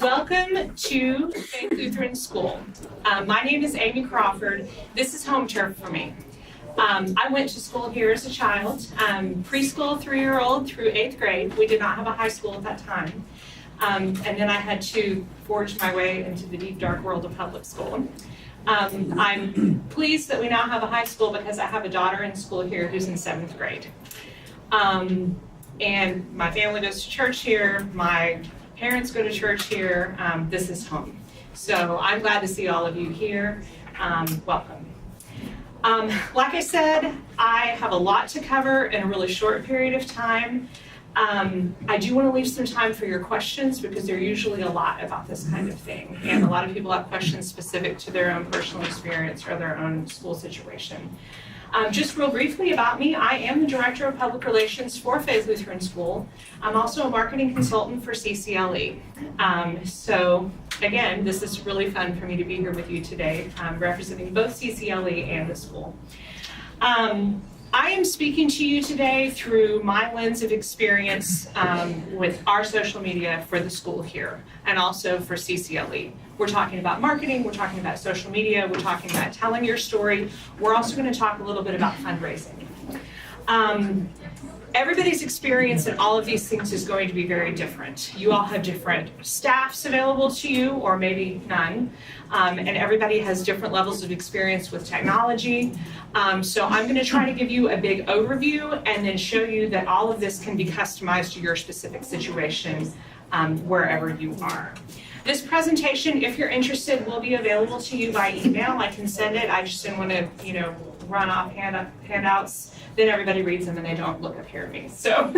Welcome to Faith Lutheran School. My name is Amy Crawford. This is home turf for me. I went to school here as a child, preschool 3-year-old through 8th grade. We did not have a high school at that time. And then I had to forge my way into the deep, dark world of public school. I'm pleased that we now have a high school because I have a daughter in school here who's in 7th grade. And my family goes to church here, my parents go to church here. This is home. So I'm glad to see all of you here. Welcome. Like I said, I have a lot to cover in a really short period of time. I do want to leave some time for your questions because there are usually a lot about this kind of thing. And a lot of people have questions specific to their own personal experience or their own school situation. Just real briefly about me, I am the Director of Public Relations for Faith Lutheran School. I'm also a marketing consultant for CCLE. So again, this is really fun for me to be here with you today, representing both CCLE and the school. I am speaking to you today through my lens of experience with our social media for the school here and also for CCLE. We're talking about marketing, we're talking about social media, we're talking about telling your story. We're also going to talk a little bit about fundraising. Everybody's experience in all of these things is going to be very different. You all have different staffs available to you, or maybe none, and everybody has different levels of experience with technology. So I'm going to try to give you a big overview and then show you that all of this can be customized to your specific situation wherever you are. This presentation, if you're interested, will be available to you by email. I can send it. I just didn't want to, run off handouts. Then everybody reads them and they don't look up here at me. So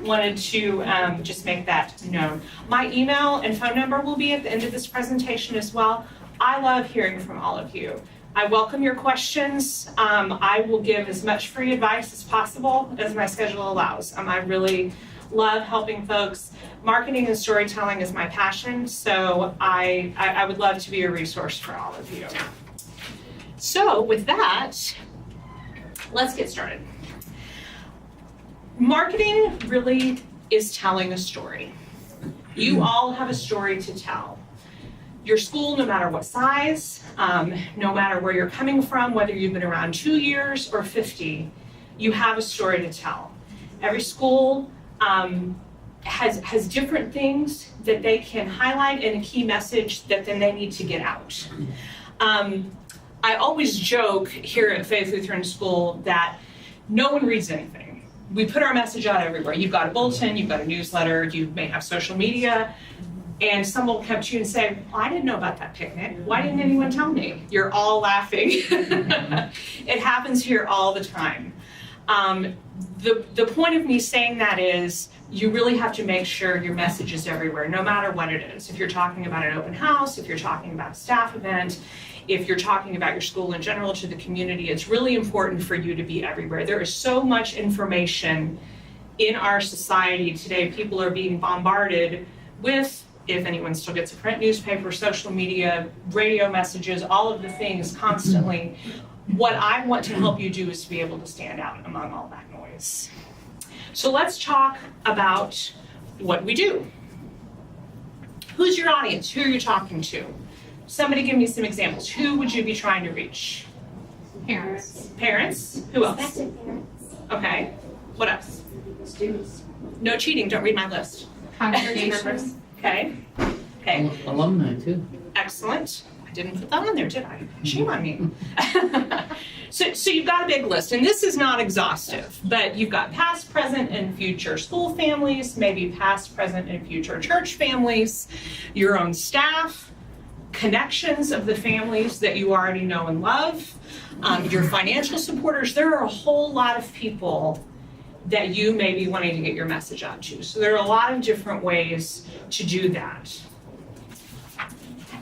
wanted to just make that known. My email and phone number will be at the end of this presentation as well. I love hearing from all of you. I welcome your questions. I will give as much free advice as possible as my schedule allows. I really love helping folks. Marketing and storytelling is my passion, so I would love to be a resource for all of you. So with that, let's get started. Marketing really is telling a story. You all have a story to tell. Your school, no matter what size, no matter where you're coming from, whether you've been around 2 years or 50, you have a story to tell. Every school has different things that they can highlight and a key message that then they need to get out. I always joke here at Faith Lutheran School that no one reads anything. We put our message out everywhere. You've got a bulletin, you've got a newsletter, you may have social media, and someone will come to you and say, well, I didn't know about that picnic. Why didn't anyone tell me? You're all laughing. It happens here all the time. The point of me saying that is you really have to make sure your message is everywhere, no matter what it is. If you're talking about an open house, if you're talking about a staff event, if you're talking about your school in general to the community, it's really important for you to be everywhere. There is so much information in our society today. People are being bombarded with, if anyone still gets a print newspaper, social media, radio messages, all of the things constantly. What I want to help you do is to be able to stand out among all that noise. So let's talk about what we do. Who's your audience? Who are you talking to? Somebody give me some examples. Who would you be trying to reach? Parents. Parents? Who else? Expected parents. Okay. What else? Students. No cheating. Don't read my list. Congregation. Okay. Okay. Alumni too. Excellent. I didn't put that on there, did I? Shame on me. So you've got a big list, and this is not exhaustive, but you've got past, present, and future school families, maybe past, present, and future church families, your own staff, connections of the families that you already know and love, your financial supporters. There are a whole lot of people that you may be wanting to get your message out to. So there are a lot of different ways to do that.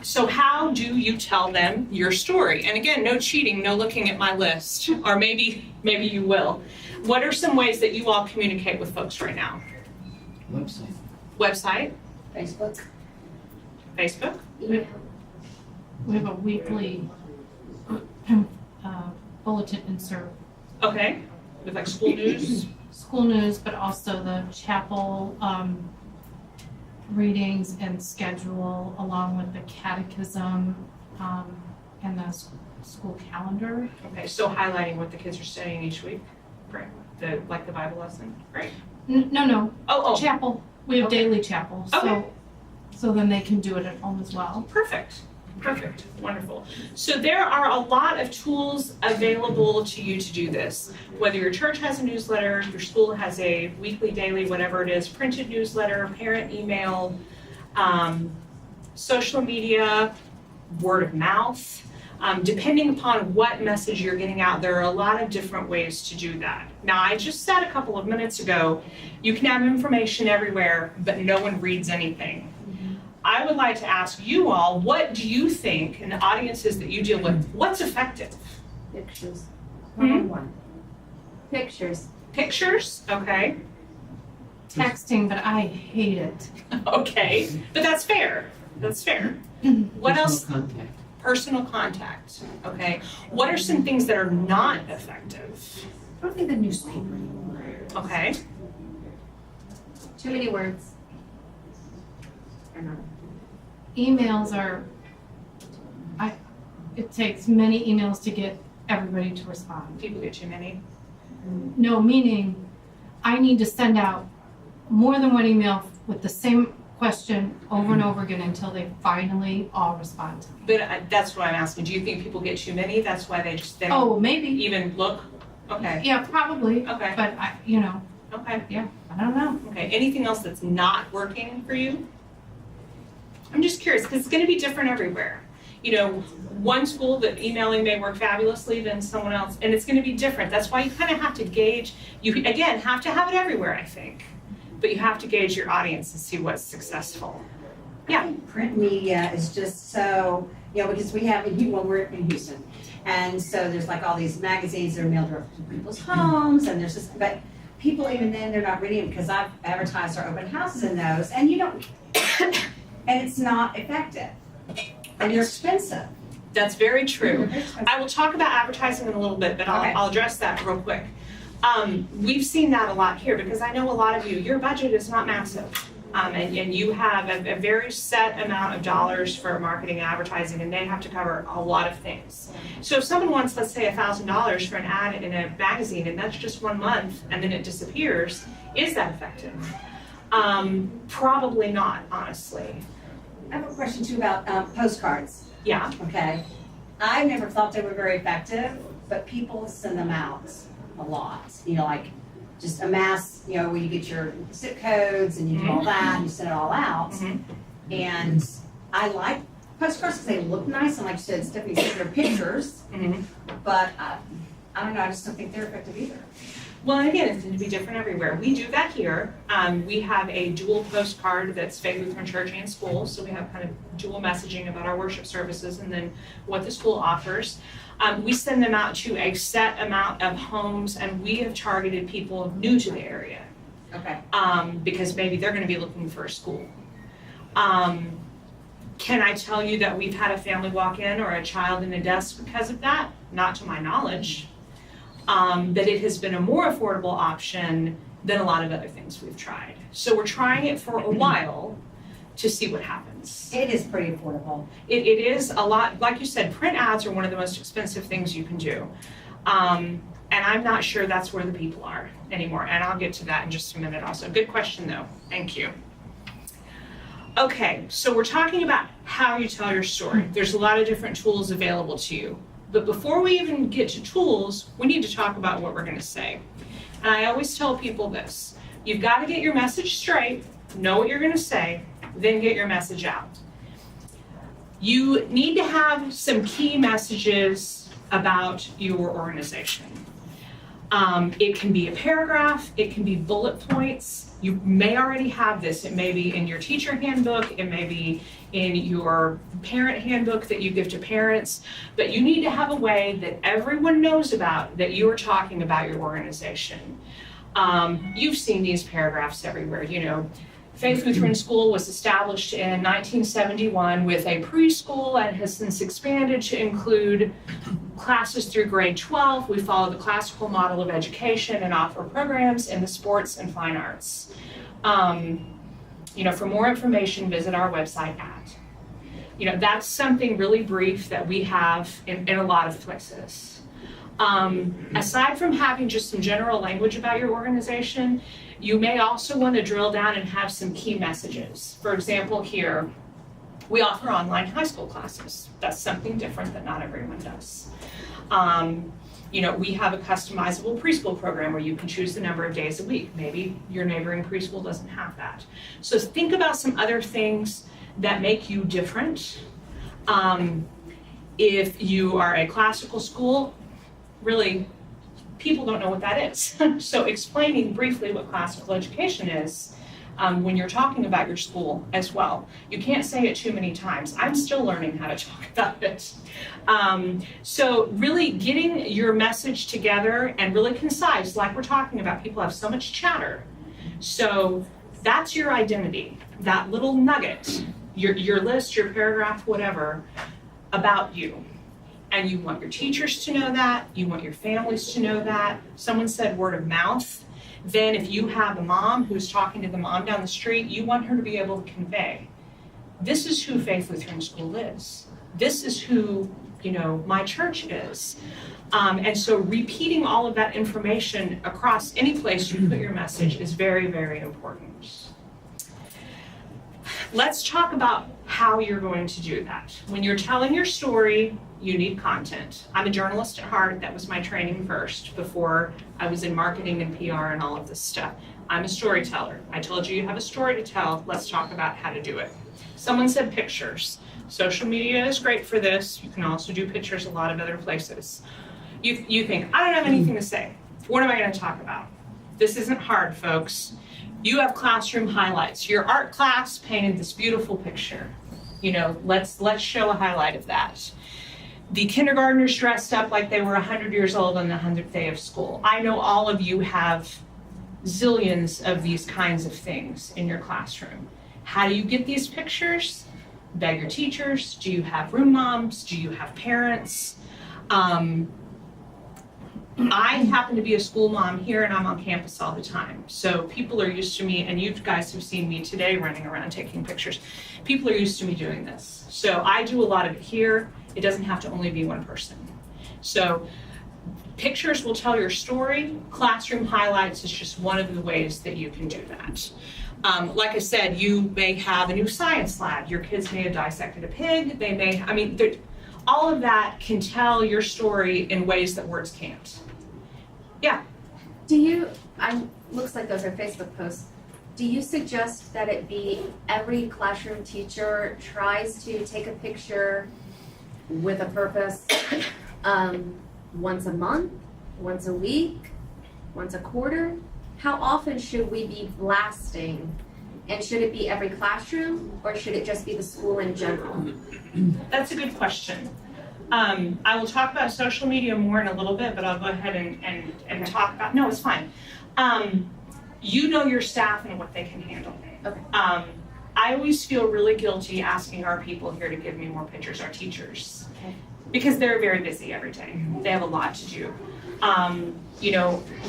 So how do you tell them your story? And again, no cheating, no looking at my list, or maybe you will. What are some ways that you all communicate with folks right now? Website. Website? Facebook. Facebook? Email. We have a weekly bulletin insert. Okay. With like school news? School news, but also the chapel readings and schedule along with the catechism, and the school calendar. Okay, so highlighting what the kids are studying each week, great. Like the Bible lesson, great. No, Oh, chapel. We have Okay. daily chapel, Okay. so then they can do it at home as well. perfect, wonderful. So there are a lot of tools available to you to do this. Whether your church has a newsletter, your school has a weekly, daily, whatever it is, printed newsletter, parent email, social media, word of mouth. Depending upon what message you're getting out, there are a lot of different ways to do that. Now, I just said a couple of minutes ago, you can have information everywhere, but no one reads anything. I would like to ask you all, what do you think, in the audiences that you deal with, what's effective? Pictures. Hmm? One. Pictures. Pictures, okay, Texting, but I hate it. okay, but that's fair, What else? Personal contact. Personal contact, okay. What are some things that are not effective? Probably the newspaper. Okay, Too many words. Or not. Emails are, it takes many emails to get everybody to respond. people get too many. No, meaning I need to send out more than one email with the same question over and over again until they finally all respond to me. But that's what I'm asking, do you think people get too many, that's why they just, they don't Oh, maybe. even look? Okay, Yeah, probably. okay, But I don't know. okay, anything else that's not working for you? I'm just curious, because it's gonna be different everywhere. You know, one school that emailing may work fabulously than someone else, and it's gonna be different. That's why you kind of have to gauge, you, again, have to have it everywhere, I think. But you have to gauge your audience and see what's successful. Yeah. I think print media is just so, because we have, well, we're in Houston. And so there's like all these magazines that are mailed to people's homes and there's just, but people even then, they're not reading them because I've advertised our open houses in those and you don't, and it's not effective. And they're expensive. That's very true. They're expensive. I will talk about advertising in a little bit, but Okay. I'll address that real quick. We've seen that a lot here because I know a lot of you, your budget is not massive. And you have a very set amount of dollars for marketing and advertising and they have to cover a lot of things. So if someone wants, let's say $1,000 for an ad in a magazine and that's just 1 month and then it disappears, is that effective? Probably not, honestly. I have a question too about postcards, Yeah, okay? I never thought they were very effective, but people send them out a lot. Like just a mass, where you get your zip codes and you do all that and you send it all out. Mhm. And I like postcards because they look nice and like you said, Stephanie said they're pictures, mhm. but I don't know, I just don't think they're effective either. Well, and again, it's going to be different everywhere. We do that here. We have a dual postcard that's Faith Lutheran Church and school, so we have kind of dual messaging about our worship services and then what the school offers. We send them out to a set amount of homes, and we have targeted people new to the area Okay. because maybe they're going to be looking for a school. Can I tell you that we've had a family walk in or a child in a desk because of that? Not to my knowledge. That it has been a more affordable option than a lot of other things we've tried. So we're trying it for a while to see what happens. It is pretty affordable. It is a lot, like you said, print ads are one of the most expensive things you can do. And I'm not sure that's where the people are anymore, and I'll get to that in just a minute also. Good question though, thank you. Okay, so we're talking about how you tell your story. There's a lot of different tools available to you. But before we even get to tools, we need to talk about what we're gonna say. And I always tell people this, you've gotta get your message straight, know what you're gonna say, then get your message out. You need to have some key messages about your organization. It can be a paragraph, it can be bullet points. You may already have this. It may be in your teacher handbook, it may be in your parent handbook that you give to parents, but you need to have a way that everyone knows about that you are talking about your organization. You've seen these paragraphs everywhere, Faith Lutheran School was established in 1971 with a preschool and has since expanded to include classes through grade 12. We follow the classical model of education and offer programs in the sports and fine arts. For more information, visit our website at. That's something really brief that we have in a lot of places. Aside from having just some general language about your organization, you may also want to drill down and have some key messages. For example, here, we offer online high school classes. That's something different that not everyone does. We have a customizable preschool program where you can choose the number of days a week. Maybe your neighboring preschool doesn't have that. So think about some other things that make you different. If you are a classical school, really, people don't know what that is. So explaining briefly what classical education is when you're talking about your school as well. You can't say it too many times. I'm still learning how to talk about it. So really getting your message together and really concise, like we're talking about. People have so much chatter. So that's your identity, that little nugget, your list, your paragraph, whatever, about you. And you want your teachers to know that, you want your families to know that. Someone said word of mouth. Then if you have a mom who's talking to the mom down the street, you want her to be able to convey, this is who Faith Lutheran School is. This is who, my church is. And so repeating all of that information across any place you put your message is very, very important. Let's talk about how you're going to do that. When you're telling your story, you need content. I'm a journalist at heart. That was my training first before I was in marketing and PR and all of this stuff. I'm a storyteller. I told you have a story to tell. Let's talk about how to do it. Someone said pictures. Social media is great for this. You can also do pictures a lot of other places. You think, I don't have anything to say. What am I going to talk about? This isn't hard, folks. You have classroom highlights. Your art class painted this beautiful picture. Let's show a highlight of that. The kindergartners dressed up like they were 100 years old on the 100th day of school. I know all of you have zillions of these kinds of things in your classroom. How do you get these pictures? Beg your teachers. Do you have room moms? Do you have parents? I happen to be a school mom here and I'm on campus all the time. So people are used to me, and you guys have seen me today running around taking pictures. People are used to me doing this. So I do a lot of it here. It doesn't have to only be one person. So pictures will tell your story. Classroom highlights is just one of the ways that you can do that. Like I said, you may have a new science lab. Your kids may have dissected a pig. They may, all of that can tell your story in ways that words can't. Yeah. Looks like those are Facebook posts. Do you suggest that it be every classroom teacher tries to take a picture with a purpose once a month, once a week, once a quarter? How often should we be blasting? And should it be every classroom, or should it just be the school in general? That's a good question. I will talk about social media more in a little bit, but I'll go ahead and talk about, no, it's fine. You know your staff and what they can handle. Okay. I always feel really guilty asking our people here to give me more pictures, our teachers, Okay. because they're very busy every day. They have a lot to do.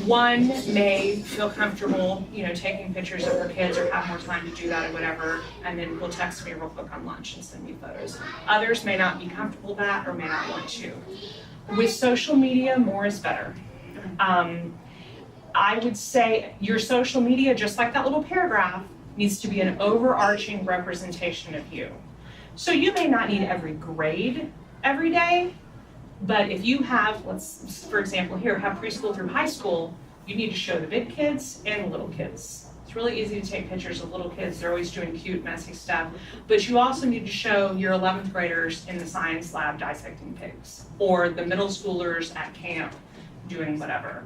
One may feel comfortable, taking pictures of her kids or have more time to do that or whatever, and then will text me real quick on lunch and send me photos. Others may not be comfortable with that or may not want to. With social media, more is better. I would say your social media, just like that little paragraph, needs to be an overarching representation of you. So you may not need every grade every day, but if you have, let's, for example here, have preschool through high school, you need to show the big kids and the little kids. It's really easy to take pictures of little kids. They're always doing cute, messy stuff. But you also need to show your 11th graders in the science lab dissecting pigs, or the middle schoolers at camp doing whatever.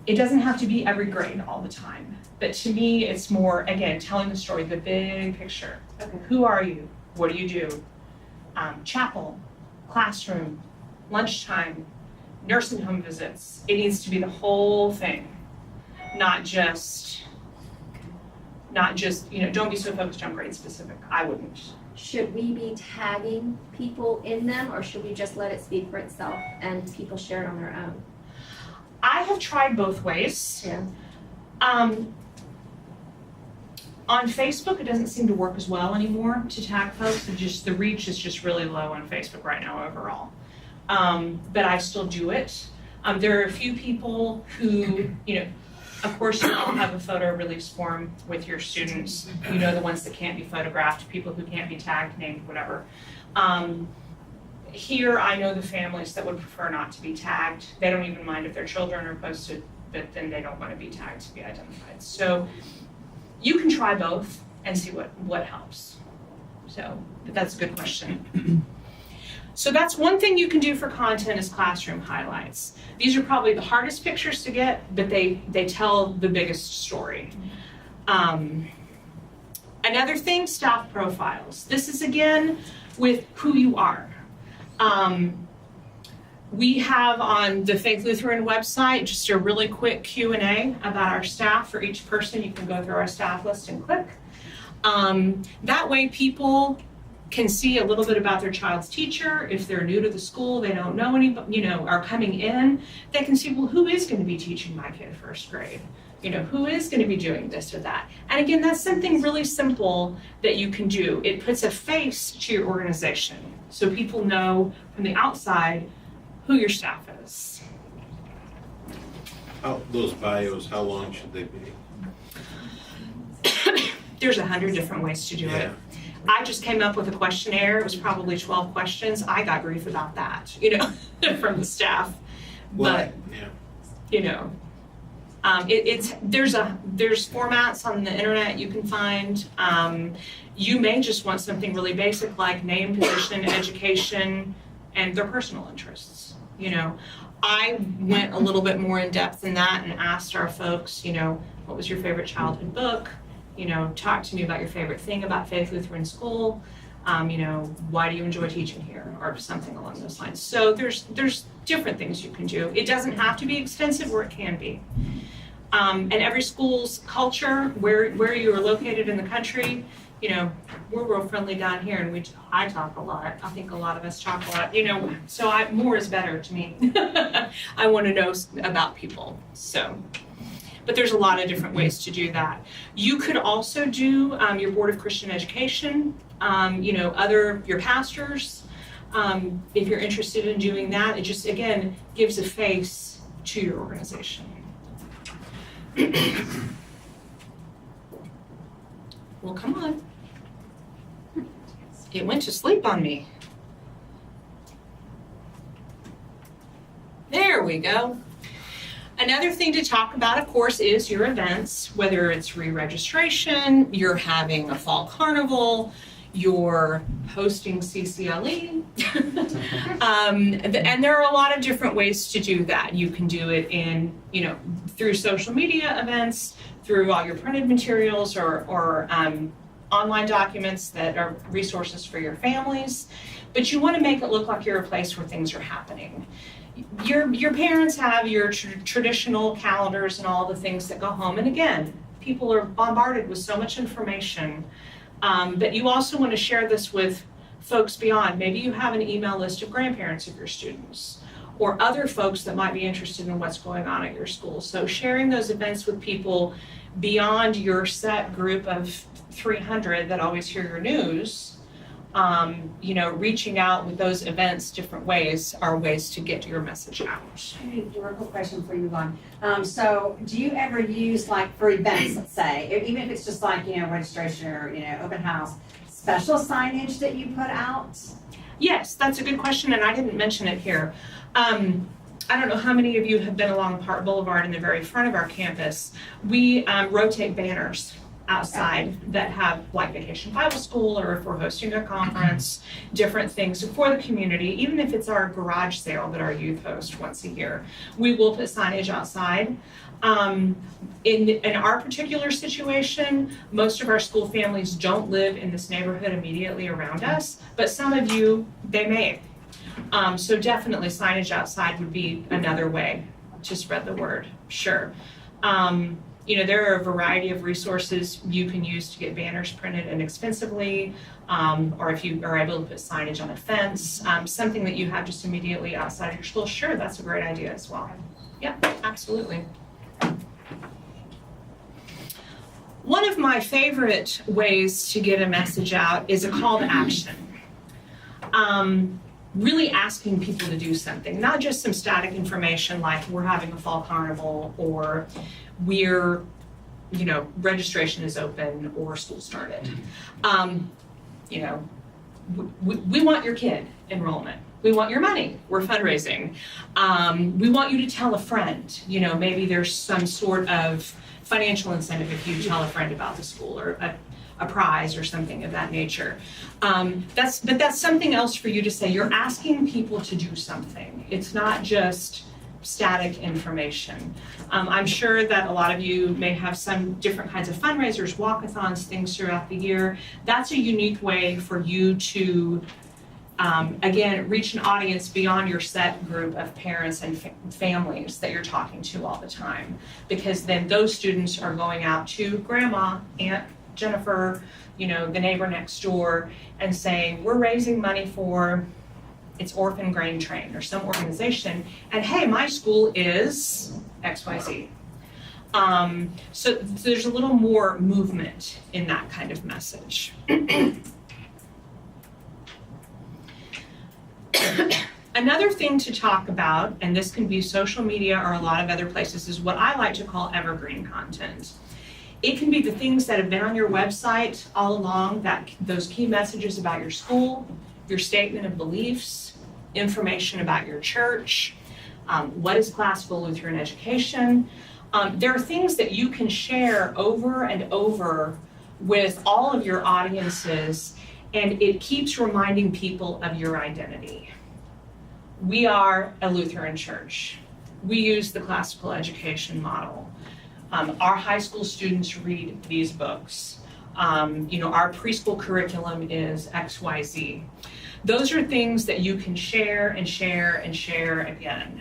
It doesn't have to be every grade all the time. But to me, it's more, again, telling the story, the big picture. Okay. Who are you? What do you do? Chapel, classroom, lunchtime, nursing home visits. It needs to be the whole thing, not just, don't be so focused on grade specific. I wouldn't. Should we be tagging people in them, or should we just let it speak for itself and people share it on their own? I have tried both ways. Yeah. On Facebook, it doesn't seem to work as well anymore to tag folks. The reach is just really low on Facebook right now overall. But I still do it. There are a few people who, of course, you all have a photo release form with your students. You know the ones that can't be photographed, people who can't be tagged, named, whatever. Here, I know the families that would prefer not to be tagged. They don't even mind if their children are posted, but then they don't want to be tagged to be identified. So you can try both and see what helps. But that's a good question. So that's one thing you can do for content is classroom highlights. These are probably the hardest pictures to get, but they tell the biggest story. Another thing, staff profiles. This is again with who you are. We have on the Faith Lutheran website just a really quick Q&A about our staff for each person. You can go through our staff list and click. That way people can see a little bit about their child's teacher. If they're new to the school, they don't know anybody, are coming in, they can see, well, who is going to be teaching my kid first grade? Who is going to be doing this or that? And again, that's something really simple that you can do. It puts a face to your organization so people know from the outside who your staff is. Those bios, how long should they be? There's 100 different ways to do it. I just came up with a questionnaire. It was probably 12 questions. I got grief about that, from the staff. Well, there's formats on the internet you can find. You may just want something really basic like name, position, education, and their personal interests. I went a little bit more in depth than that and asked our folks, what was your favorite childhood book? Talk to me about your favorite thing about Faith Lutheran School. Why do you enjoy teaching here, or something along those lines. So there's different things you can do. It doesn't have to be extensive, or it can be. And every school's culture, where you are located in the country, we're real friendly down here, and I talk a lot. I think a lot of us talk a lot, so more is better to me. I want to know about people, so. But there's a lot of different ways to do that. You could also do your Board of Christian Education, your pastors. If you're interested in doing that, it just, again, gives a face to your organization. Well, come on. It went to sleep on me. There we go. Another thing to talk about, of course, is your events, whether it's re-registration, you're having a fall carnival, you're hosting CCLE. And there are a lot of different ways to do that. You can do it in, through social media events, through all your printed materials or online documents that are resources for your families. But you want to make it look like you're a place where things are happening. Your parents have your traditional calendars and all the things that go home. And again, people are bombarded with so much information. But you also want to share this with folks beyond. Maybe you have an email list of grandparents of your students or other folks that might be interested in what's going on at your school. So sharing those events with people beyond your set group of 300 that always hear your news, reaching out with those events different ways are ways to get your message out. Hey, a quick question before you move on. So do you ever use, like, for events, let's say, even if it's just like, registration or, open house, special signage that you put out? Yes, that's a good question, and I didn't mention it here. I don't know how many of you have been along Park Boulevard in the very front of our campus. We rotate banners outside that have, like, Vacation Bible School, or if we're hosting a conference, different things for the community. Even if it's our garage sale that our youth host once a year, we will put signage outside. In our particular situation, most of our school families don't live in this neighborhood immediately around us, but some of you, they may. So definitely signage outside would be another way to spread the word, sure. There are a variety of resources you can use to get banners printed inexpensively, or if you are able to put signage on a fence, something that you have just immediately outside of your school, sure, that's a great idea as well. Yeah, absolutely. One of my favorite ways to get a message out is a call to action. Really asking people to do something, not just some static information like we're having a fall carnival or we're, registration is open or school started. We want your kid enrollment. We want your money. We're fundraising. We want you to tell a friend. Maybe there's some sort of financial incentive if you tell a friend about the school or a prize or something of that nature. That's something else for you to say. You're asking people to do something. It's not just static information. I'm sure that a lot of you may have some different kinds of fundraisers, walkathons, things throughout the year. That's a unique way for you to, again, reach an audience beyond your set group of parents and families that you're talking to all the time. Because then those students are going out to grandma, Aunt Jennifer, the neighbor next door, and saying, we're raising money for it's Orphan Grain Train or some organization, and hey, my school is XYZ. So there's a little more movement in that kind of message. Another thing to talk about, and this can be social media or a lot of other places, is what I like to call evergreen content. It can be the things that have been on your website all along, those key messages about your school, your statement of beliefs, information about your church, what is classical Lutheran education. There are things that you can share over and over with all of your audiences, and it keeps reminding people of your identity. We are a Lutheran church. We use the classical education model. Our high school students read these books. Our preschool curriculum is XYZ. Those are things that you can share and share and share again.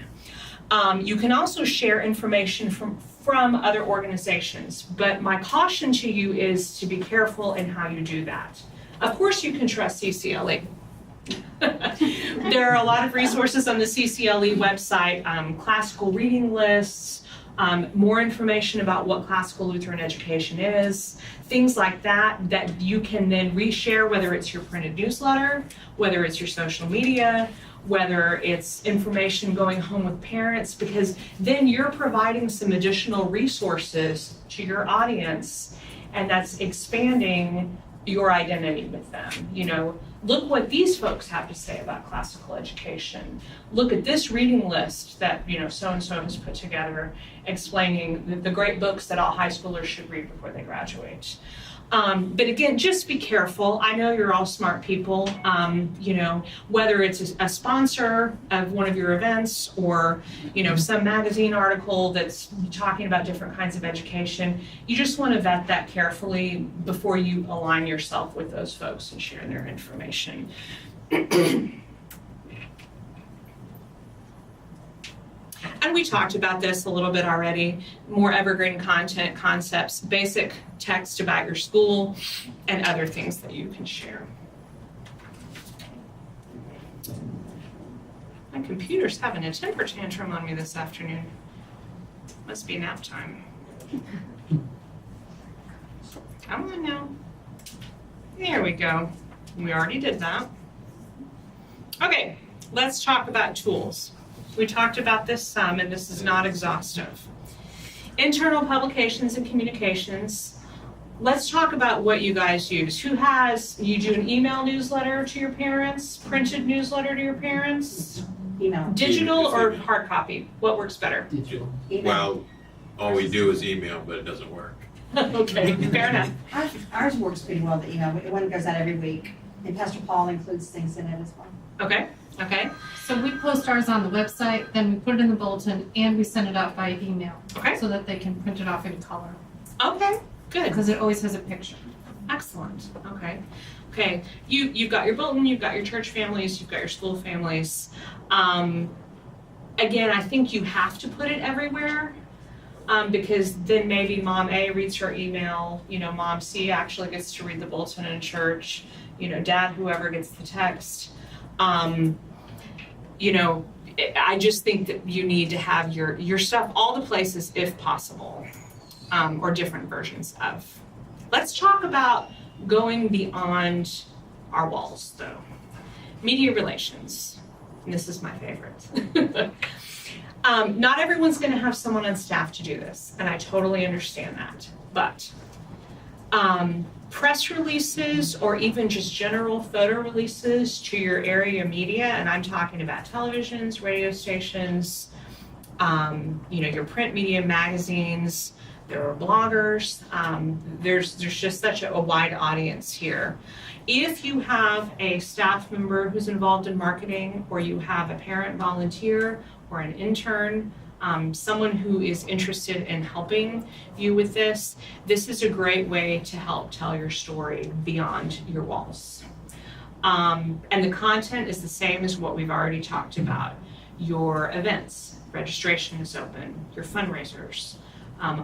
You can also share information from other organizations, but my caution to you is to be careful in how you do that. Of course, you can trust CCLE. There are a lot of resources on the CCLE website, classical reading lists, more information about what classical Lutheran education is, things like that you can then reshare, whether it's your printed newsletter, whether it's your social media, whether it's information going home with parents, because then you're providing some additional resources to your audience, and that's expanding your identity with them. Look what these folks have to say about classical education. Look at this reading list that so-and-so has put together explaining the great books that all high schoolers should read before they graduate. But again, just be careful. I know you're all smart people. Whether it's a sponsor of one of your events or, some magazine article that's talking about different kinds of education, you just want to vet that carefully before you align yourself with those folks and share their information. And we talked about this a little bit already, more evergreen content, concepts, basic text about your school, and other things that you can share. My computer's having a temper tantrum on me this afternoon. Must be nap time. Come on now. There we go. We already did that. Okay, let's talk about tools. We talked about this some, and this is not exhaustive. Internal publications and communications. Let's talk about what you guys use. You do an email newsletter to your parents, printed newsletter to your parents, Email. digital or hard copy? What works better? Digital. Email. Well, all we do is email, but it doesn't work. Okay, fair enough. Ours works pretty well, the email. One goes out every week, and Pastor Paul includes things in it as well. Okay, So we post ours on the website, then we put it in the bulletin, and we send it out by email. Okay. So that they can print it off in color, okay, good. because it always has a picture. Excellent. Okay. You've got your bulletin, you've got your church families, you've got your school families. Again, I think you have to put it everywhere, because then maybe Mom A reads her email, Mom C actually gets to read the bulletin in church, Dad, whoever gets the text. I just think that you need to have your stuff all the places if possible, or different versions of Let's talk about going beyond our walls, though. Media relations. And this is my favorite. Not everyone's going to have someone on staff to do this, and I totally understand that. But press releases or even just general photo releases to your area media, and I'm talking about televisions, radio stations, your print media, magazines, there are bloggers, there's just such a wide audience here. If you have a staff member who's involved in marketing, or you have a parent volunteer or an intern, someone who is interested in helping you with this, this is a great way to help tell your story beyond your walls. And the content is the same as what we've already talked about. Your events, registration is open, your fundraisers,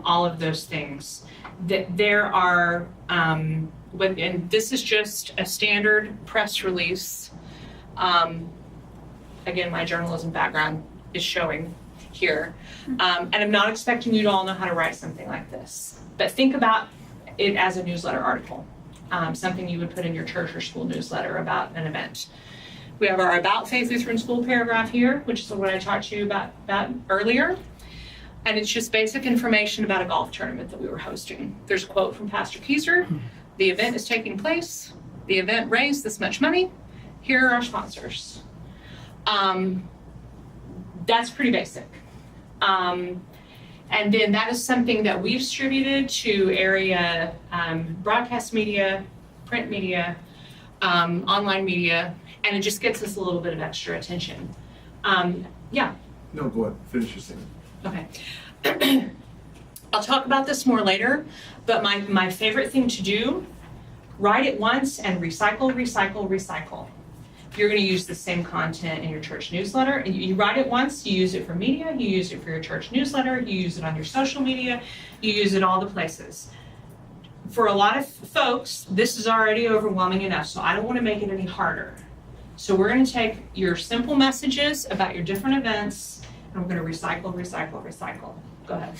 all of those things. There are, and this is just a standard press release. Again, my journalism background is showing here. And I'm not expecting you to all know how to write something like this, but think about it as a newsletter article, something you would put in your church or school newsletter about an event. We have our About Faith Lutheran School paragraph here, which is what I talked to you about earlier. And it's just basic information about a golf tournament that we were hosting. There's a quote from Pastor Kieser. The event is taking place. The event raised this much money. Here are our sponsors. That's pretty basic. And then that is something that we've distributed to area broadcast media, print media, online media, and it just gets us a little bit of extra attention. Yeah. No, go ahead, finish your statement. Okay. I'll talk about this more later, but my favorite thing to do, write it once and recycle, recycle, recycle. You're going to use the same content in your church newsletter. And you write it once, you use it for media, you use it for your church newsletter, you use it on your social media, you use it all the places. For a lot of folks, this is already overwhelming enough, so I don't want to make it any harder. So we're going to take your simple messages about your different events, and we're going to recycle, recycle, recycle. Go ahead.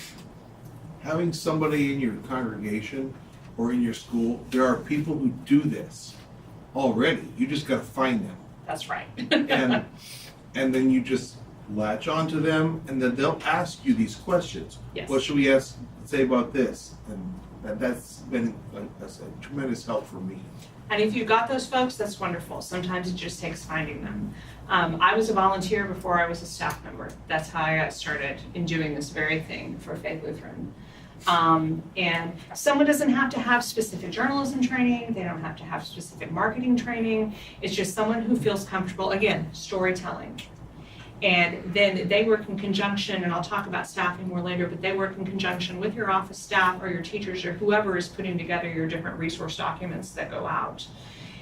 Having somebody in your congregation or in your school, there are people who do this already. You just got to find them. That's right. and then you just latch onto them, and then they'll ask you these questions. Yes. What should we say about this? And that's been, like I said, tremendous help for me. And if you've got those folks, that's wonderful. Sometimes it just takes finding them. I was a volunteer before I was a staff member. That's how I got started in doing this very thing for Faith Lutheran. And someone doesn't have to have specific journalism training. They don't have to have specific marketing training. It's just someone who feels comfortable, again, storytelling. And then they work in conjunction, and I'll talk about staffing more later, but they work in conjunction with your office staff or your teachers or whoever is putting together your different resource documents that go out.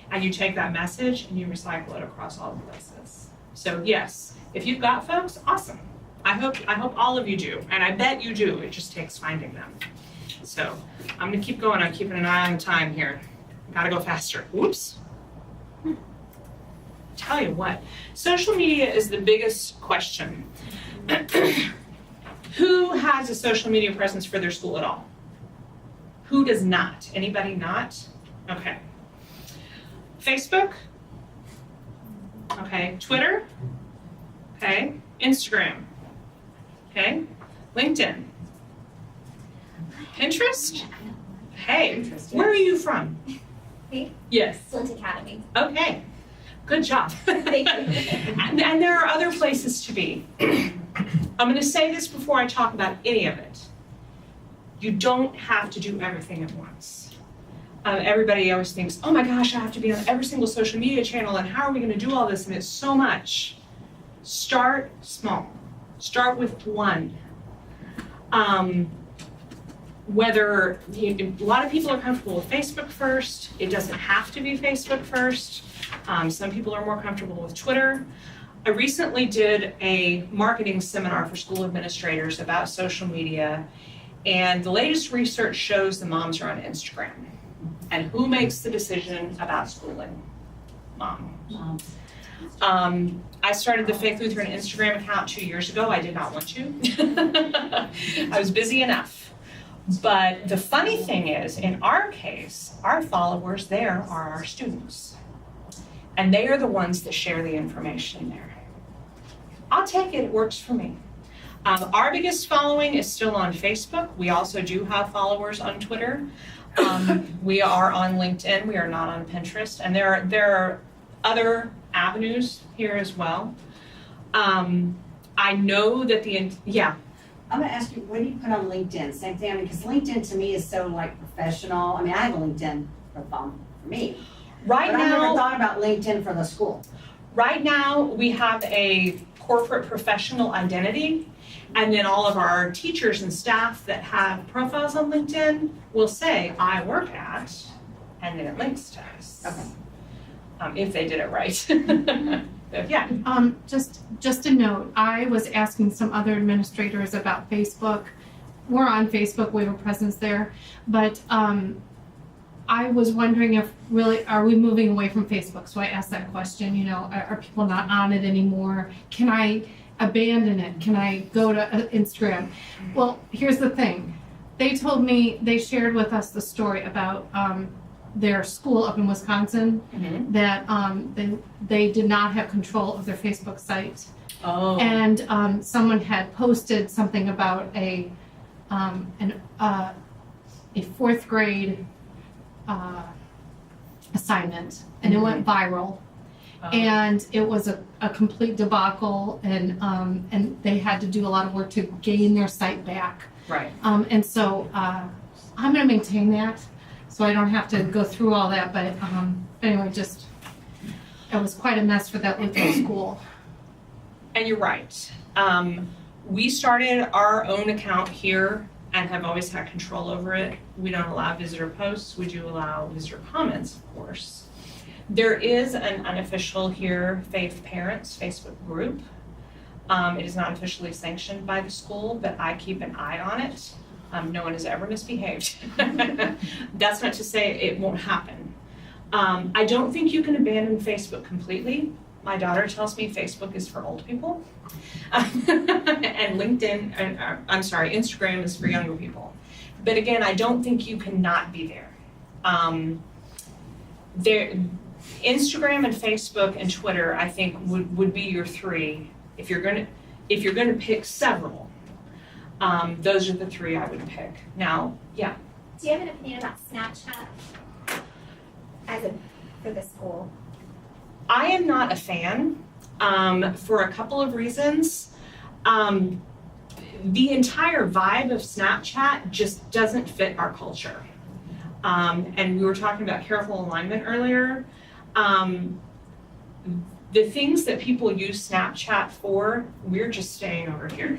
And you take that message and you recycle it across all the places. So yes, if you've got folks, awesome. I hope all of you do, and I bet you do. It just takes finding them. So I'm gonna keep going. I'm keeping an eye on the time here. Gotta go faster. Whoops. Tell you what, social media is the biggest question. Who has a social media presence for their school at all? Who does not? Anybody not? Okay. Facebook? Okay. Twitter? Okay. Instagram? Okay. LinkedIn? Pinterest? Hey, where are you from? Me? Yes. Flint Academy. Okay. Good job. Thank you. And there are other places to be. I'm going to say this before I talk about any of it. You don't have to do everything at once. Everybody always thinks, oh my gosh, I have to be on every single social media channel, and how are we going to do all this? And it's so much. Start small. Start with one. Whether a lot of people are comfortable with Facebook first, it doesn't have to be Facebook first. Some people are more comfortable with Twitter. I recently did a marketing seminar for school administrators about social media, and the latest research shows the moms are on Instagram. And who makes the decision about schooling? Mom. I started the Faith Lutheran Instagram account 2 years ago. I did not want to. I was busy enough. But the funny thing is, in our case, our followers there are our students. And they are the ones that share the information there. I'll take it, it works for me. Our biggest following is still on Facebook. We also do have followers on Twitter. We are on LinkedIn, we are not on Pinterest, and there are other avenues here as well. I know that I'm gonna ask you, what do you put on LinkedIn? Same thing, I mean, because LinkedIn to me is so like professional. I mean, I have a LinkedIn profile for me. right But I never now, thought about LinkedIn for the school. we have a corporate professional identity, and then all of our teachers and staff that have profiles on LinkedIn will say, I work at, and then it links to us. Okay. If they did it right. But yeah. Just a note, I was asking some other administrators about Facebook. We're on Facebook, we have a presence there, but I was wondering if really, are we moving away from Facebook? So I asked that question, you know, are people not on it anymore? Can I abandon it? Can I go to Instagram? Well, here's the thing. They told me, they shared with us the story about their school up in Wisconsin, that they did not have control of their Facebook site. Oh. And someone had posted something about a fourth grade assignment, and it went viral. And it was a complete debacle, and they had to do a lot of work to gain their site back. Right. And so I'm going to maintain that, so I don't have to go through all that. But anyway, just it was quite a mess for that Lutheran school. And you're right. We started our own account here and have always had control over it. We don't allow visitor posts. We do allow visitor comments, of course. There is an unofficial here Faith Parents Facebook group. It is not officially sanctioned by the school, but I keep an eye on it. No one has ever misbehaved. That's not to say it won't happen. I don't think you can abandon Facebook completely. My daughter tells me Facebook is for old people. And Instagram is for younger people. But again, I don't think you can not be there. Instagram and Facebook and Twitter, I think would be your three. If you're gonna pick several, those are the three I would pick. Now, yeah. Do you have an opinion about Snapchat for the school? I am not a fan for a couple of reasons. The entire vibe of Snapchat just doesn't fit our culture. And we were talking about careful alignment earlier. The things that people use Snapchat for, we're just staying over here.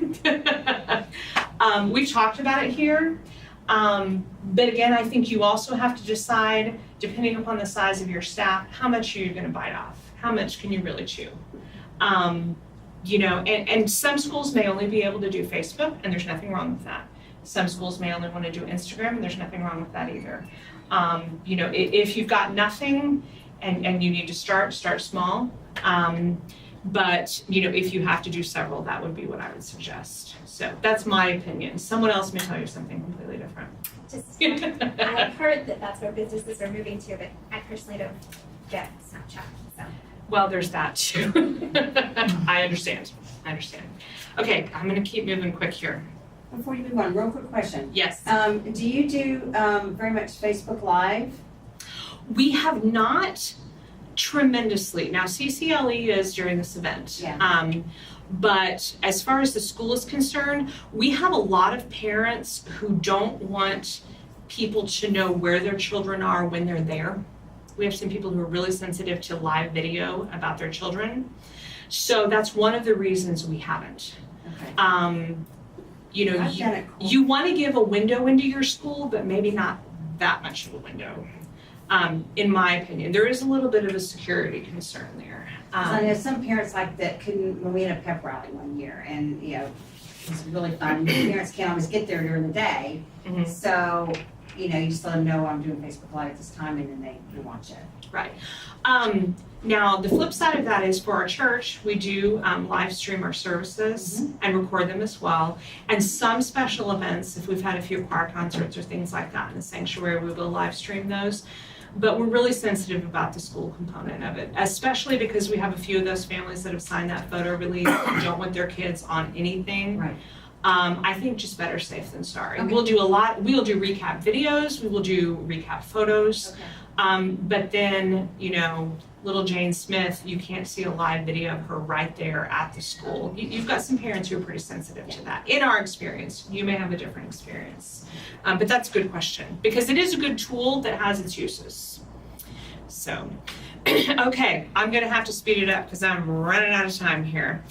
We've talked about it here. But again, I think you also have to decide, depending upon the size of your staff, how much are you going to bite off? How much can you really chew? And some schools may only be able to do Facebook, and there's nothing wrong with that. Some schools may only want to do Instagram, and there's nothing wrong with that either. If you've got nothing and you need to start small. But if you have to do several, that would be what I would suggest. So that's my opinion. Someone else may tell you something completely different. I've heard that that's where businesses are moving to, but I personally don't get Snapchat, so. Well, there's that too. I understand. Okay, I'm gonna keep moving quick here. Before you move on, real quick question. Yes. Do you do very much Facebook Live? We have not tremendously. Now, CCLE is during this event. Yeah. But as far as the school is concerned, we have a lot of parents who don't want people to know where their children are when they're there. We have some people who are really sensitive to live video about their children. So that's one of the reasons we haven't. Okay. I've done it. You want to give a window into your school, but maybe not that much of a window. In my opinion, there is a little bit of a security concern there. I know some parents like that couldn't, when we had a pep rally one year, and it was really fun. Parents can't always get there during the day. Mhm. So, you just let them know I'm doing Facebook Live at this time, and then they can watch it. Right. Now, the flip side of that is for our church, we do live stream our services and record them as well. And some special events, if we've had a few choir concerts or things like that in the sanctuary, we will live stream those. But we're really sensitive about the school component of it, especially because we have a few of those families that have signed that photo release and don't want their kids on anything. Right. I think just better safe than sorry. Okay. We'll do recap videos, we will do recap photos. Okay. But then, little Jane Smith, you can't see a live video of her right there at the school. You've got some parents who are pretty sensitive to that. In our experience, you may have a different experience. But that's a good question, because it is a good tool that has its uses. So, okay, I'm gonna have to speed it up because I'm running out of time here.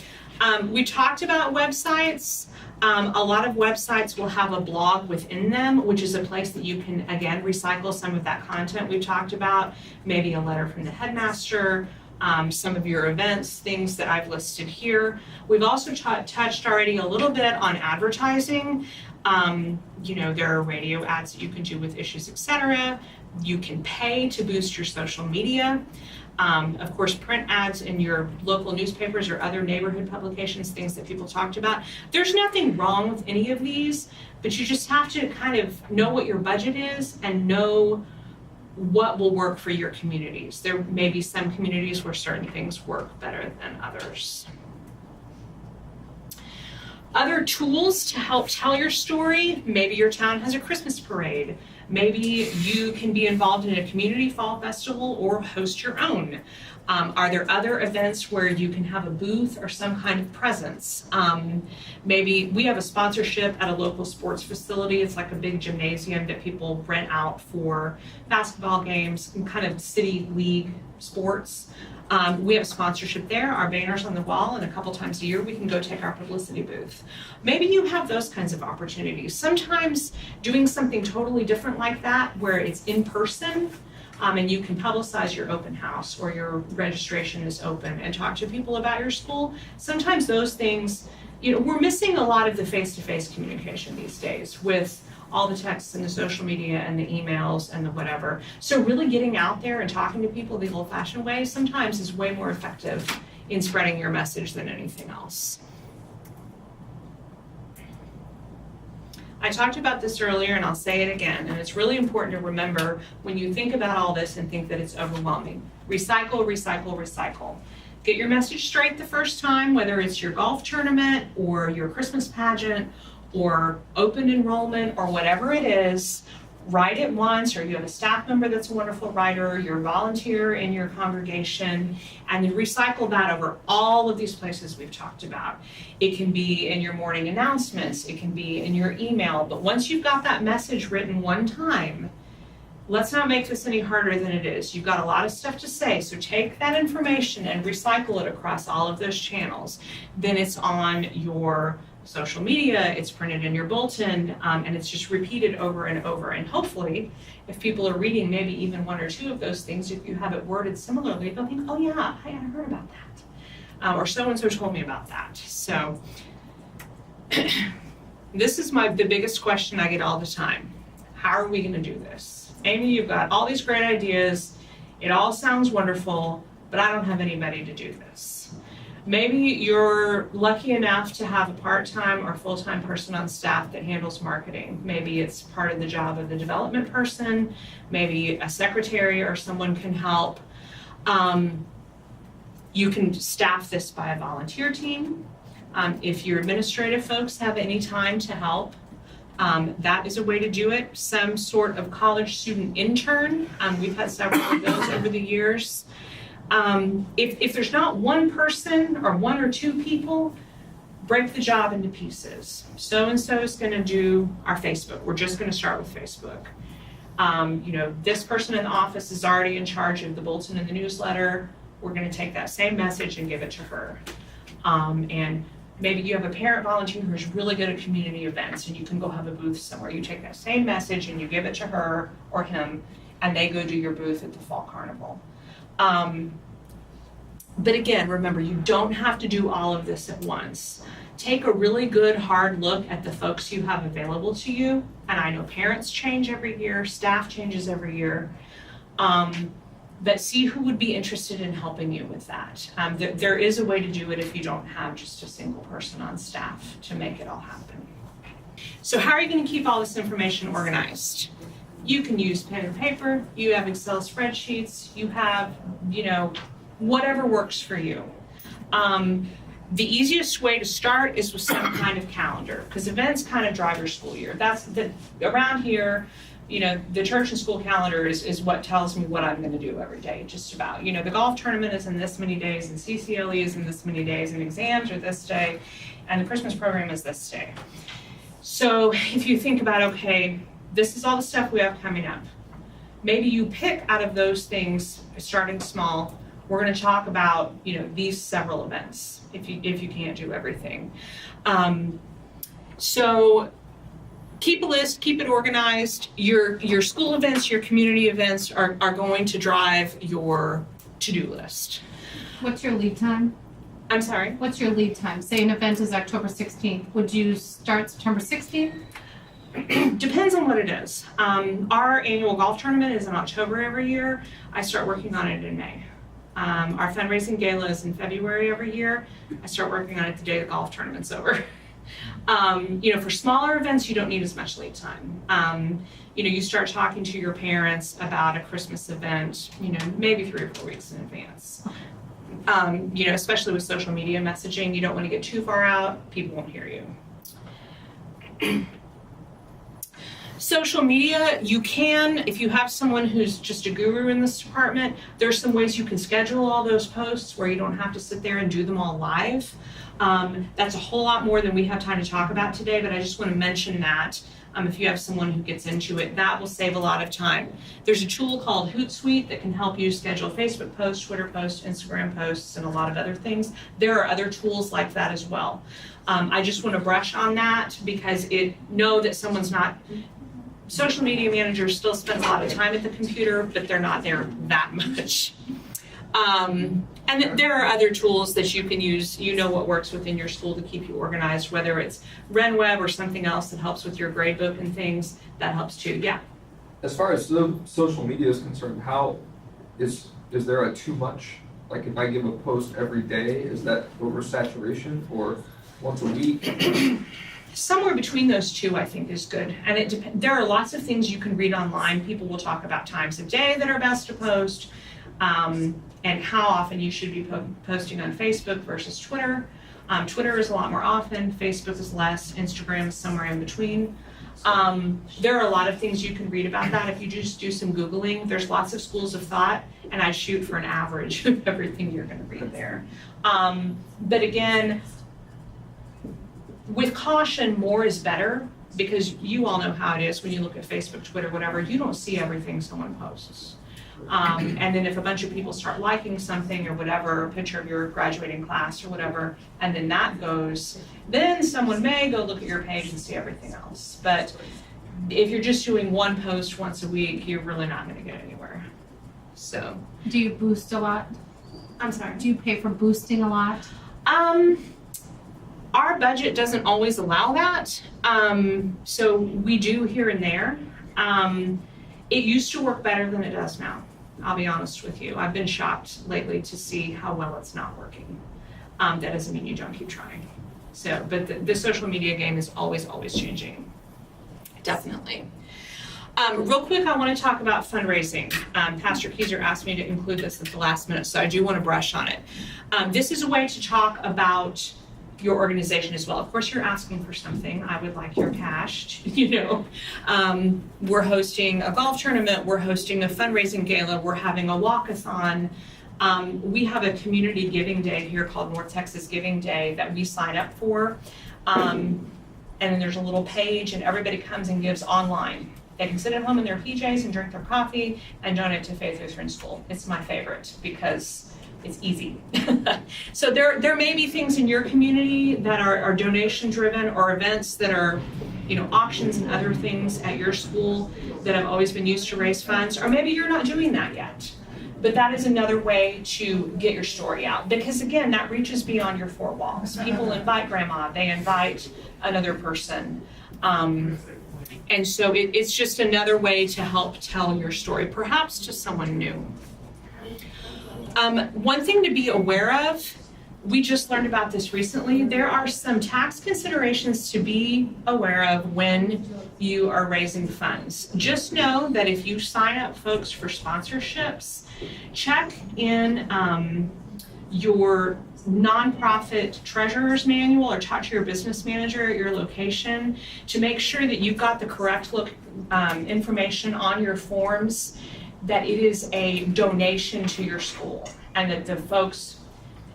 We talked about websites. A lot of websites will have a blog within them, which is a place that you can, again, recycle some of that content we talked about, maybe a letter from the headmaster, some of your events, things that I've listed here. We've also touched already a little bit on advertising. There are radio ads that you can do with Issues, etc. You can pay to boost your social media. Of course, print ads in your local newspapers or other neighborhood publications, things that people talked about. There's nothing wrong with any of these, but you just have to kind of know what your budget is and know what will work for your communities. There may be some communities where certain things work better than others. Other tools to help tell your story, maybe your town has a Christmas parade. Maybe you can be involved in a community fall festival or host your own. Are there other events where you can have a booth or some kind of presence? Maybe we have a sponsorship at a local sports facility. It's like a big gymnasium that people rent out for basketball games and kind of city league sports. We have a sponsorship there, our banner's on the wall, and a couple times a year we can go take our publicity booth. Maybe you have those kinds of opportunities. Sometimes doing something totally different like that, where it's in person, and you can publicize your open house or your registration is open and talk to people about your school. Sometimes those things, we're missing a lot of the face-to-face communication these days with all the texts and the social media and the emails and the whatever. So really getting out there and talking to people the old-fashioned way sometimes is way more effective in spreading your message than anything else. I talked about this earlier and I'll say it again, and it's really important to remember when you think about all this and think that it's overwhelming. Recycle, recycle, recycle. Get your message straight the first time, whether it's your golf tournament or your Christmas pageant or open enrollment or whatever it is. Write it once, or you have a staff member that's a wonderful writer, you're a volunteer in your congregation, and then recycle that over all of these places we've talked about. It can be in your morning announcements, it can be in your email, but once you've got that message written one time, let's not make this any harder than it is. You've got a lot of stuff to say, so take that information and recycle it across all of those channels. Then it's on your social media, it's printed in your bulletin, and it's just repeated over and over. And hopefully, if people are reading maybe even one or two of those things, if you have it worded similarly, they'll think, oh yeah, I heard about that. Or so-and-so told me about that. So this is the biggest question I get all the time. How are we gonna do this? Amy, you've got all these great ideas. It all sounds wonderful, but I don't have anybody to do this. Maybe you're lucky enough to have a part-time or full-time person on staff that handles marketing. Maybe it's part of the job of the development person. Maybe a secretary or someone can help. You can staff this by a volunteer team. If your administrative folks have any time to help, that is a way to do it. Some sort of college student intern. We've had several of those over the years. If there's not one person or one or two people, break the job into pieces. So-and-so is gonna do our Facebook. We're just gonna start with Facebook. This person in the office is already in charge of the bulletin and the newsletter. We're gonna take that same message and give it to her. And maybe you have a parent volunteer who's really good at community events and you can go have a booth somewhere. You take that same message and you give it to her or him and they go do your booth at the fall carnival. But again, remember, you don't have to do all of this at once. take a really good hard look at the folks you have available to you. And I know parents change every year, staff changes every year. But see who would be interested in helping you with that. There is a way to do it if you don't have just a single person on staff to make it all happen. So how are you going to keep all this information organized? You can use pen and paper, you have Excel spreadsheets, you have, whatever works for you. The easiest way to start is with some kind of calendar, because events kind of drive your school year. Around here, the church and school calendar is what tells me what I'm going to do every day, just about. The golf tournament is in this many days, and CCLE is in this many days, and exams are this day, and the Christmas program is this day. So if you think about, okay, this is all the stuff we have coming up. Maybe you pick out of those things, starting small. We're going to talk about, these several events if you can't do everything. So keep a list, keep it organized. Your school events, your community events are going to drive your to-do list. What's your lead time? I'm sorry? What's your lead time? Say an event is October 16th. Would you start September 16th? Depends on what it is. Our annual golf tournament is in October every year. I start working on it in May. Our fundraising gala is in February every year. I start working on it the day the golf tournament's over. For smaller events, you don't need as much lead time. You start talking to your parents about a Christmas event, maybe 3 or 4 weeks in advance. Especially with social media messaging, you don't want to get too far out. People won't hear you. Social media, you can, if you have someone who's just a guru in this department, there's some ways you can schedule all those posts where you don't have to sit there and do them all live. That's a whole lot more than we have time to talk about today, but I just want to mention that if you have someone who gets into it, that will save a lot of time. There's a tool called Hootsuite that can help you schedule Facebook posts, Twitter posts, Instagram posts, and a lot of other things. There are other tools like that as well. I just want to brush on that because know that someone's not. Social media managers still spend a lot of time at the computer, but they're not there that much. And there are other tools that you can use, what works within your school to keep you organized, whether it's RenWeb or something else that helps with your gradebook and things, that helps too, yeah. As far as social media is concerned, how is there a too much? Like if I give a post every day, is that oversaturation, or once a week? Somewhere between those two, I think, is good. And there are lots of things you can read online. People will talk about times of day that are best to post, and how often you should be posting on Facebook versus Twitter. Twitter is a lot more often, Facebook is less, Instagram is somewhere in between. There are a lot of things you can read about that. If you just do some Googling, there's lots of schools of thought, and I shoot for an average of everything you're going to read there. But again, with caution, more is better, because you all know how it is when you look at Facebook, Twitter, whatever, you don't see everything someone posts. And then if a bunch of people start liking something or whatever, a picture of your graduating class or whatever, and then that goes, then someone may go look at your page and see everything else. But if you're just doing one post once a week, you're really not going to get anywhere. So. Do you boost a lot? I'm sorry? Do you pay for boosting a lot? Our budget doesn't always allow that, so we do here and there. It used to work better than it does now, I'll be honest with you. I've been shocked lately to see how well it's not working. That doesn't mean you don't keep trying. So, but the social media game is always changing, definitely. Real quick, I want to talk about fundraising. Pastor Keyser asked me to include this at the last minute, so I do want to brush on it. This is a way to talk about your organization as well. Of course, you're asking for something. I would like your cash, We're hosting a golf tournament, we're hosting a fundraising gala, we're having a walkathon. We have a community giving day here called North Texas Giving Day that we sign up for. And then there's a little page and everybody comes and gives online. They can sit at home in their PJs and drink their coffee and donate to Faith Lutheran School. It's my favorite because it's easy. So there may be things in your community that are donation driven, or events that are, auctions and other things at your school that have always been used to raise funds, or maybe you're not doing that yet. But that is another way to get your story out, because again, that reaches beyond your four walls. People invite grandma, they invite another person. And so it's just another way to help tell your story, perhaps to someone new. One thing to be aware of, we just learned about this recently, there are some tax considerations to be aware of when you are raising funds. Just know that if you sign up folks for sponsorships, check in your nonprofit treasurer's manual or talk to your business manager at your location to make sure that you've got the correct information on your forms, that it is a donation to your school, and that the folks,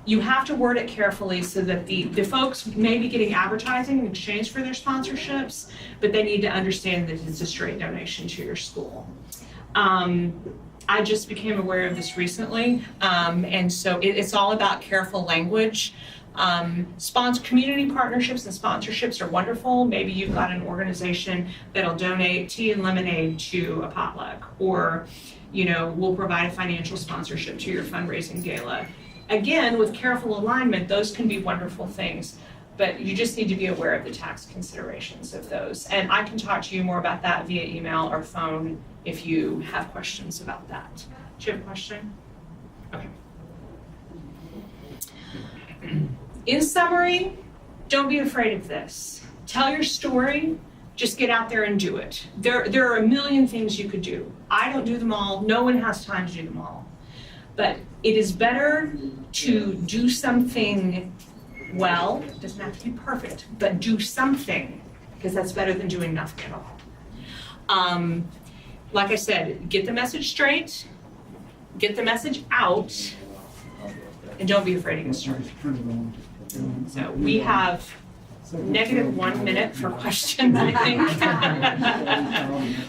you have to word it carefully so that the folks may be getting advertising in exchange for their sponsorships, but they need to understand that it's a straight donation to your school. I just became aware of this recently, and so it's all about careful language. Community partnerships and sponsorships are wonderful. Maybe you've got an organization that'll donate tea and lemonade to a potluck, or will provide a financial sponsorship to your fundraising gala. Again, with careful alignment, those can be wonderful things, but you just need to be aware of the tax considerations of those. And I can talk to you more about that via email or phone if you have questions about that. Do you have a question? Okay. In summary, don't be afraid of this. Tell your story, just get out there and do it. There are a million things you could do. I don't do them all, no one has time to do them all. But it is better to do something well, it doesn't have to be perfect, but do something, because that's better than doing nothing at all. Like I said, get the message straight, get the message out, and don't be afraid to get started. So we have -1 minute for questions, I think.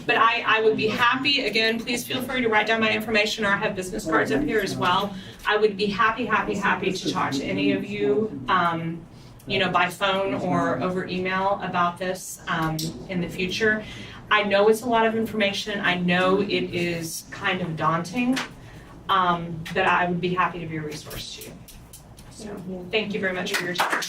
But I would be happy, again, please feel free to write down my information, or I have business cards up here as well. I would be happy to talk to any of you, by phone or over email about this in the future. I know it's a lot of information. I know it is kind of daunting, but I would be happy to be a resource to you. So thank you very much for your time.